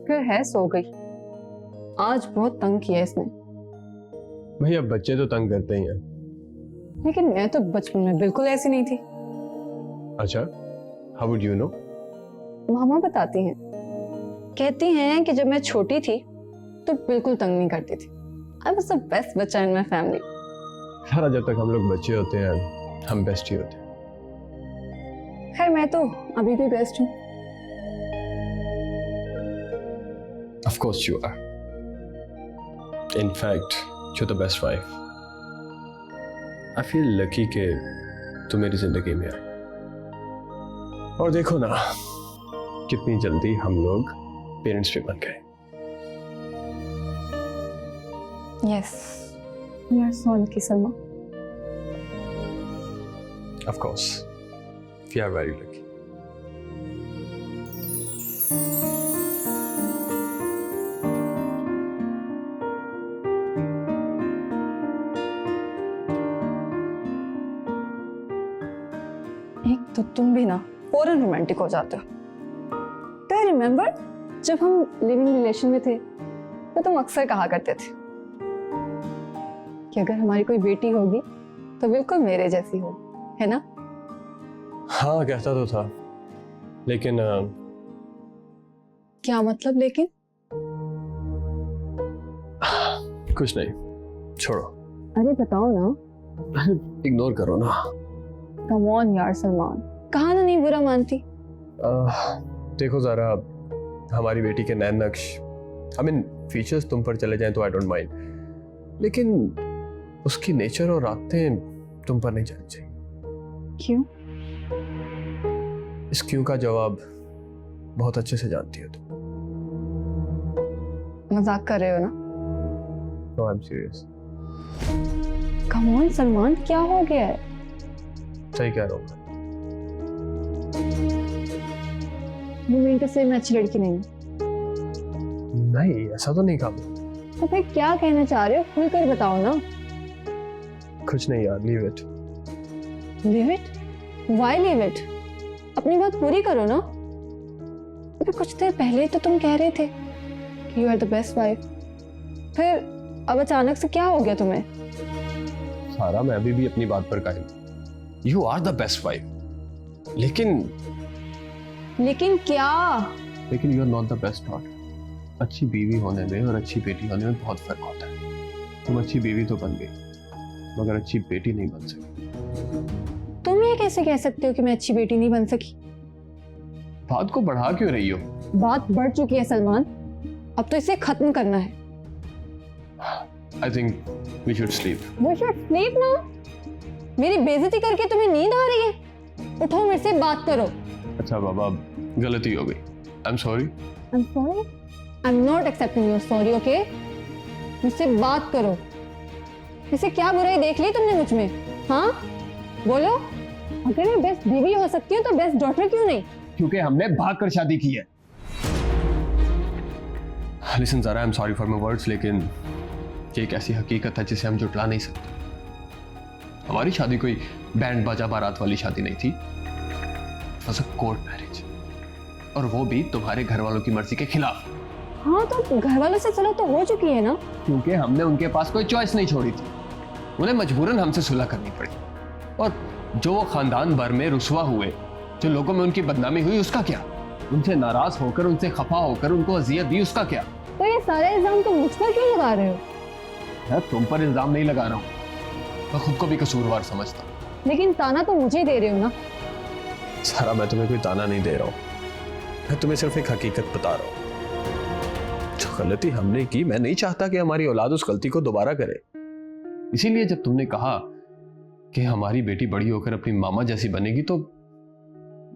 फिर है सो गई। आज बहुत तंग किया इसने। भैया बच्चे तो तंग करते ही हैं। लेकिन मैं तो बचपन में बिल्कुल ऐसी नहीं थी। अच्छा, हाउ वुड यू नो? मामा बताती हैं, कहती हैं कि जब मैं छोटी थी तो बिल्कुल तंग नहीं करती थी। आई वाज द बेस्ट बच्चा इन माय फैमिली। सारा जब तक हम लोग बच्चे होते हैं हम बेस्ट ही होते हैं। खैर मैं तो अभी भी बेस्ट हूँ। Of course you are. In fact, you're the best wife. I feel lucky कि तू मेरी जिंदगी में आई। और देखो ना कितनी जल्दी हम लोग पेरेंट्स भी बन गए। Yes, we are so lucky, Salma. Of course, we are very lucky. एक तो तुम भी ना फौरन रोमांटिक हो जाते हो। तो रिमेम्बर जब हम लिविंग रिलेशन में थे तो तुम अक्सर कहा करते थे कि अगर हमारी कोई बेटी होगी तो बिल्कुल मेरे जैसी हो, है ना? हाँ कहता तो था, लेकिन क्या मतलब लेकिन? कुछ नहीं, छोड़ो। अरे बताओ ना। इग्नोर करो ना। कम ऑन यार सलमान, कहा ना नहीं बुरा मानती। देखो ज़रा, हमारी बेटी के नैन नक्श, आई मीन फीचर्स तुम पर चले जाएं तो आई डोंट माइंड, लेकिन उसकी नेचर और आदतें तुम पर नहीं जानी चाहिए। क्यों? इस क्यों का जवाब बहुत अच्छे से जानती हो तुम। मजाक कर रहे हो ना? No I am serious. Come on Salman, क्या हो गया है? सही कह रहा हूँ। यू मीन टू से मैं अच्छी लड़की नहीं हूँ? नहीं, ऐसा तो नहीं कहा। तो फिर क्या कहना चाह रहे हो? खुलकर बताओ ना। कुछ नहीं यार, leave it. Leave it? Why leave it? अपनी बात पूरी करो ना। अभी कुछ देर पहले तो तुम कह रहे थे कि you are the best wife, फिर अब अचानक से क्या हो गया तुम्हें? सारा, मैं अभी भी अपनी बात पर कायम। You are the best wife, लेकिन क्या? लेकिन you are not the best daughter. अच्छी बीवी होने में और अच्छी बेटी होने में बहुत फर्क होता है। तुम अच्छी बीवी तो बन गई, मगर अच्छी बेटी नहीं बन सकी। तुम ये कैसे कह सकते हो कि मैं अच्छी बेटी नहीं बन सकी? बात को बढ़ा क्यों रही हो? बात बढ़ चुकी है सलमान, अब तो इसे खत्म करना है। I think we should sleep. We should sleep now? मेरी बेइज्जती करके तुम्हें नींद आ रही है? उठो, मेरे से बात करो। अच्छा बाबा, गलती हो गई। I'm sorry. I'm sorry? I'm not accepting your sorry, okay? मुझसे बात करो। इसे क्या बुराई देख ली तुमने मुझ में? हाँ? बोलो। अगर मैं बेस्ट बीवी हो सकती हूँ तो बेस्ट डॉटर क्यों नहीं? क्योंकि हमने भाग कर शादी की है। Listen Zara, I'm sorry for my words, लेकिन ये एक ऐसी हकीकत है जिसे हम जुटला नहीं सकते। हमारी शादी कोई बैंड बाजा बारात वाली शादी नहीं थी। It was a court marriage, और वो भी तुम्हारे घर वालों की मर्जी के खिलाफ। हाँ तो घर वालों से सुलह तो हो चुकी है ना? क्योंकि हमने उनके पास कोई चॉइस नहीं छोड़ी थी, उन्हें मजबूरन हमसे सुलह करनी पड़ी। और जो वो खानदान भर में रुसवा हुए, जो लोगों में उनकी बदनामी हुई, उसका क्या? उनसे नाराज होकर, उनसे खफा होकर उनको अजियत दी, उसका क्या? तो ये सारे इल्जाम तुम मुझ पर क्यों लगा रहे हो? मैं तुम पर इल्जाम नहीं लगा रहा हूँ, मैं खुद को भी कसूरवार समझता। लेकिन ताना तो मुझे दे रहे हो ना? सारा, मैं तुम्हें कोई ताना नहीं दे रहा हूँ, मैं तुम्हें सिर्फ एक हकीकत बता रहा हूँ। जो गलती हमने की, मैं नहीं चाहता कि हमारी औलाद उस गलती को दोबारा करे। इसीलिए जब तुमने कहा कि हमारी बेटी बड़ी होकर अपनी मामा जैसी बनेगी तो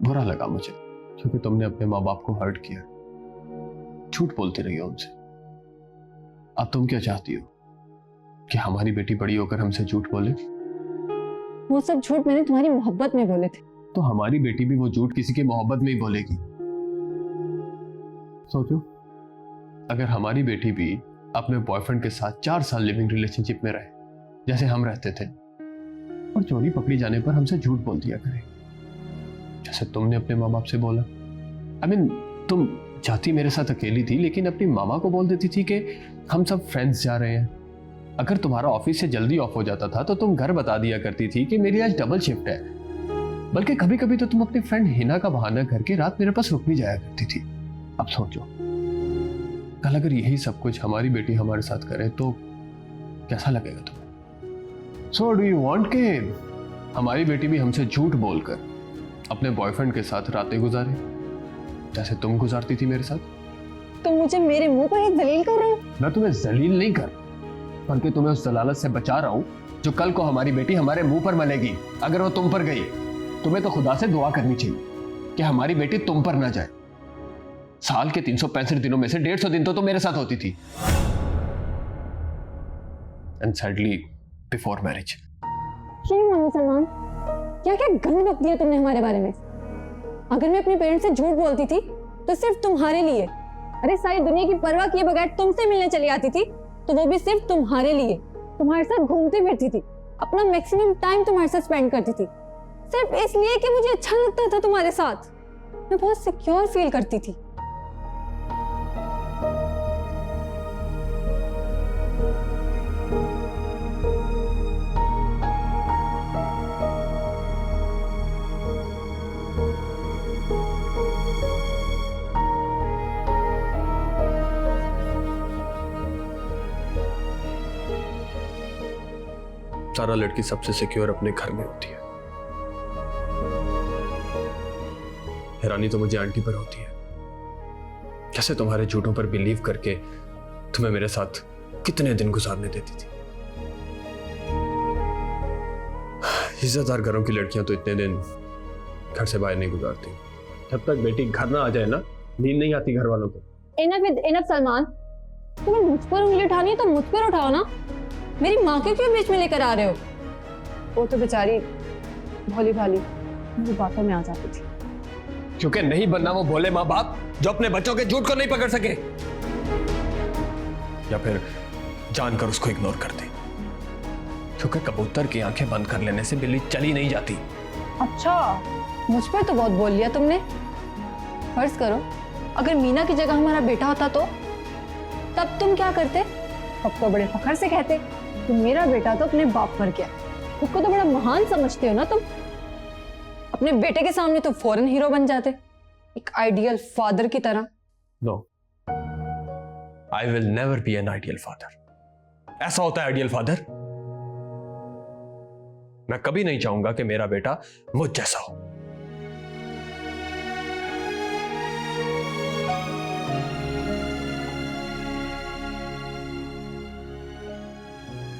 बुरा लगा मुझे, क्योंकि तुमने अपने माँ बाप को हर्ट किया, झूठ बोलती रही हो उनसे। अब तुम क्या चाहती हो कि हमारी बेटी बड़ी होकर हमसे झूठ बोले? वो सब झूठ मैंने तुम्हारी मोहब्बत में बोले थे। तो हमारी बेटी भी वो झूठ किसी की मोहब्बत में ही बोलेगी। सोचो, अगर हमारी बेटी भी अपने बॉयफ्रेंड के साथ 4 साल लिविंग रिलेशनशिप में रहे जैसे हम रहते थे, और चोरी पकड़ी जाने पर हमसे झूठ बोल दिया करे जैसे तुमने अपने माँ बाप से बोला। I mean, तुम जाती मेरे साथ अकेली थी, लेकिन अपनी मामा को बोल देती थी कि हम सब फ्रेंड्स जा रहे हैं। अगर तुम्हारा ऑफिस से जल्दी ऑफ हो जाता था तो तुम घर बता दिया करती थी कि मेरी आज डबल शिफ्ट है। बल्कि कभी कभी तो तुम अपनी फ्रेंड हिना का बहाना करके रात मेरे पास रुक भी जाया करती थी। अब सोचो, कल अगर यही सब कुछ हमारी बेटी हमारे साथ करे तो कैसा लगेगा तुम्हें? सो डू यू वांट के हमारी बेटी भी हमसे झूठ बोलकर अपने बॉयफ्रेंड के साथ रातें गुजारे, जैसे तुम गुजारती थी मेरे साथ? तुम मुझे मेरे मुंह पर ही जलील कर रहे हो? मैं तुम्हें जलील नहीं कर, बल्कि तुम्हें उस जलालत से बचा रहा हूं जो कल को हमारी बेटी हमारे मुंह पर मलेगी अगर वो तुम पर गई। तुम्हें तो खुदा से दुआ करनी चाहिए कि हमारी बेटी तुम पर ना जाए। साल के 365 दिनों में से 150 दिन तो मेरे साथ होती थी, and sadly before marriage. Salman, क्या क्या गंद बक दिया तुमने हमारे बारे में। अगर मैं अपने पेरेंट्स से झूठ बोलती थी तो सिर्फ तुम्हारे लिए, अरे सारी दुनिया की परवाह किए बगैर तुमसे मिलने चली आती थी तो वो भी सिर्फ तुम्हारे लिए। तुम्हारे साथ घूमती फिरती थी, अपना मैक्सिमम टाइम तुम्हारे साथ स्पेंड करती थी, सिर्फ इसलिए कि मुझे अच्छा लगता था तुम्हारे साथ। मैं बहुत सिक्योर फील करती थी। सारा लड़की सबसे सिक्योर अपने घर में होती है। हैरानी तो मुझे आंटी पर होती है, कैसे तुम्हारे झूठों पर बिलीव करके तुम्हें मेरे साथ कितने दिन गुजारने देती थी। इज्जतदार घरों की लड़कियां तो इतने दिन घर से बाहर नहीं गुजारती। जब तक बेटी घर ना आ जाए ना, नींद नहीं आती घर वालों को। इनफ सलमान, तुम्हें मुझ पर उंगली उठानी है तो मुझ पर उठाओ ना। मेरी माँ के क्यों बीच में लेकर आ रहे हो? वो तो बेचारी भोली भाली मेरी बातों में आ जाती थी। क्योंकि नहीं बनना वो भोले माँ बाप जो अपने बच्चों के झूठ को नहीं पकड़ सके, या फिर जानकर उसको इग्नोर कर दे। क्योंकि कबूतर की आंखें बंद कर लेने से बिल्ली चली नहीं जाती। अच्छा, मुझ पर तो बहुत बोल लिया तुमने। फर्ज करो अगर मीना की जगह हमारा बेटा होता तो तब तुम क्या करते? अब तो बड़े फखर से कहते कि मेरा बेटा तो अपने बाप पर गया। खुद को तो बड़ा महान समझते हो ना तुम। अपने बेटे के सामने तो फौरन हीरो बन जाते, एक आइडियल फादर की तरह। No, I will never be an ideal father. ऐसा होता है आइडियल फादर? मैं कभी नहीं चाहूंगा कि मेरा बेटा मुझ जैसा हो।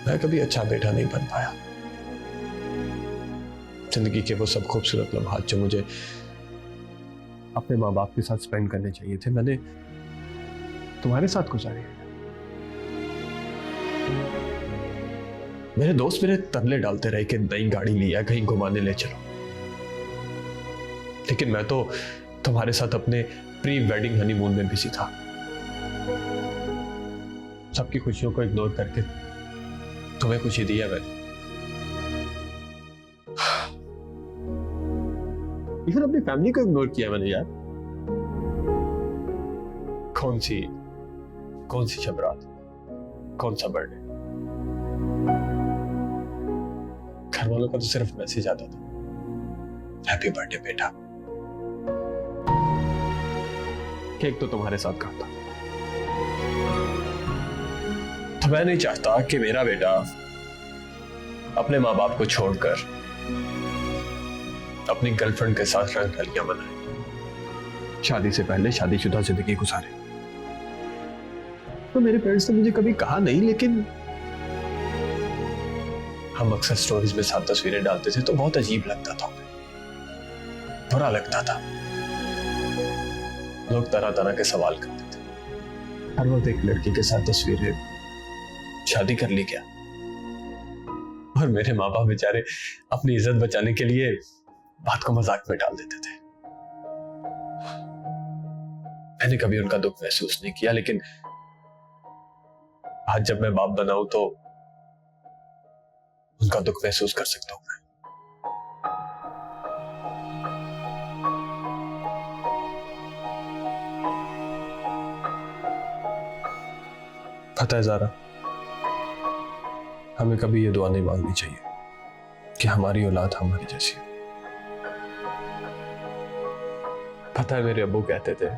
मैं कभी अच्छा बेटा नहीं बन पाया। जिंदगी के वो सब खूबसूरत लम्हात जो मुझे अपने माँ बाप के साथ स्पेंड करने चाहिए थे, मैंने तुम्हारे साथ गुजारे। मेरे दोस्त मेरे तरले डालते रहे कि नई गाड़ी लिया, कहीं घुमाने ले चलो, लेकिन मैं तो तुम्हारे साथ अपने प्री वेडिंग हनीमून में बिजी था। सबकी खुशियों को इग्नोर करके तुम्हें खुशी दी है मैंने। इवन अपनी फैमिली को इग्नोर किया मैंने यार। कौन सी शब रात, कौन सा बर्थडे, घर वालों का तो सिर्फ मैसेज आता था, हैप्पी बर्थडे बेटा। केक तो तुम्हारे साथ खाता। तो मैं नहीं चाहता कि मेरा बेटा अपने माँ बाप को छोड़कर अपनी गर्लफ्रेंड के साथ रंगरलियां मनाए, शादी से पहले शादीशुदा जिंदगी गुजारे। तो मेरे पेरेंट्स ने मुझे कभी कहा नहीं, लेकिन हम अक्सर स्टोरीज में साथ तस्वीरें डालते थे तो बहुत अजीब लगता था, बुरा लगता था। लोग तरह तरह के सवाल करते थे। हर वक्त एक लड़की के साथ तस्वीरें, शादी कर ली क्या? और मेरे माँ बाप बेचारे अपनी इज्जत बचाने के लिए बात को मजाक में डाल देते थे। मैंने कभी उनका दुख महसूस नहीं किया, लेकिन आज जब मैं बाप बना हूं तो उनका दुख महसूस कर सकता हूं मैं। पता है ज़ारा, हमें कभी ये दुआ नहीं मांगनी चाहिए कि हमारी औलाद हमारी जैसी हो। पता है मेरे अब्बू कहते थे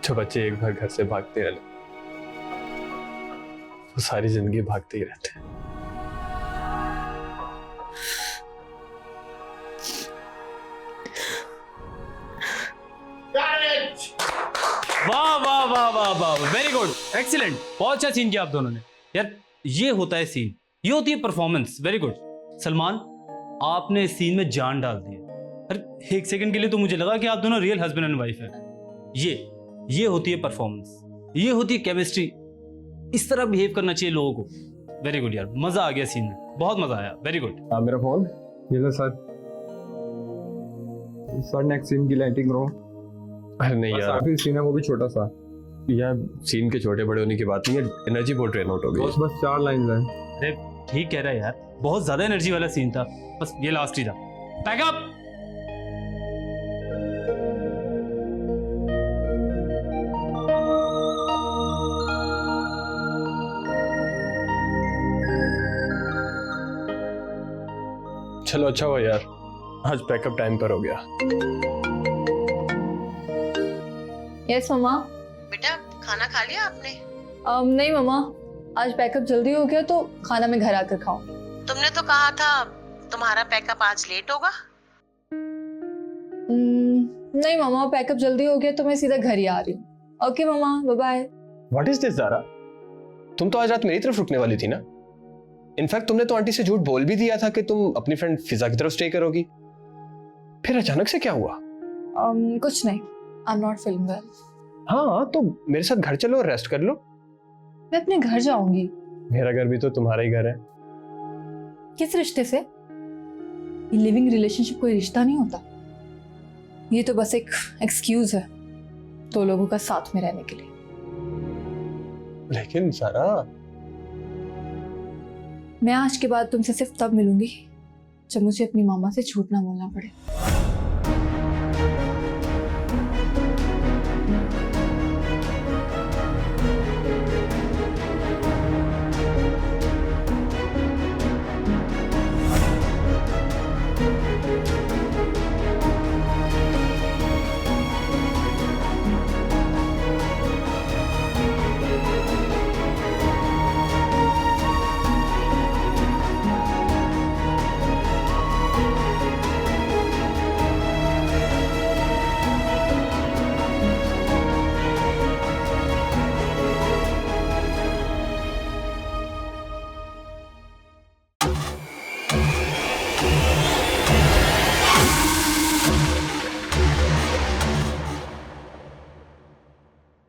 जो बच्चे एक बार घर से भागते हैं वो सारी जिंदगी भागते ही रहते हैं। वाह वाह वाह वाह वाह, वेरी गुड, एक्सीलेंट, बहुत अच्छा सीन किया आप दोनों ने। यार ये होता है सीन, ये होती है परफॉर्मेंस। वेरी गुड सलमान, आपने इस सीन में जान डाल दी है। अरे एक सेकंड के लिए तो मुझे लगा कि आप दोनों रियल हस्बैंड एंड वाइफ हैं। ये होती है परफॉर्मेंस, ये होती है केमिस्ट्री। इस तरह बिहेव करना चाहिए लोगों को। वेरी गुड यार, मजा आ गया सीन में, बहुत मजा आया। Very good. मेरा फोन ये लो सर। सर नेक्स्ट सीन की लाइटिंग करो। अरे नहीं यार, आखिरी सीन है वो भी छोटा सा। यार सीन के छोटे बड़े होने की बात नहीं है, एनर्जी बहुत ड्रेन आउट हो गई है। बस 4 लाइन है। अरे ठीक कह रहा है यार, बहुत ज्यादा एनर्जी वाला सीन था, बस ये लास्ट ही था। पैकअप। चलो अच्छा हुआ यार, आज पैकअप टाइम पर हो गया। यस मम्मा। बेटा खाना खा लिया आपने? नहीं मम्मा, आज पैकअप जल्दी हो गया तो खाना मैं घर आकर खाऊं। तुमने तो कहा था तुम्हारा पैकअप आज लेट होगा। नहीं मम्मा, पैकअप जल्दी हो गया तो मैं सीधा घर ही आ रही हूँ। Okay mamma, bye bye. What is this Zara, तुम तो आज रात मेरी तरफ रुकने वाली थी ना। इनफैक्ट तुमने तो आंटी से झूठ बोल भी दिया था कि तुम अपनी फ्रेंड फिजा की तरफ स्टे करोगी, फिर अचानक से क्या हुआ? कुछ नहीं, I am not feeling well. हाँ तो मेरे साथ घर चलो और रेस्ट कर लो। मैं अपने घर जाऊंगी। मेरा घर भी तो तुम्हारा ही घर है। किस रिश्ते से? ये लिविंग रिलेशनशिप कोई रिश्ता नहीं होता, ये तो बस एक एक्सक्यूज है दो लोगों का साथ में रहने के लिए। लेकिन ज़ारा, मैं आज के बाद तुमसे सिर्फ तब मिलूंगी जब मुझे अपनी मामा से झूठ ना बोलना पड़े।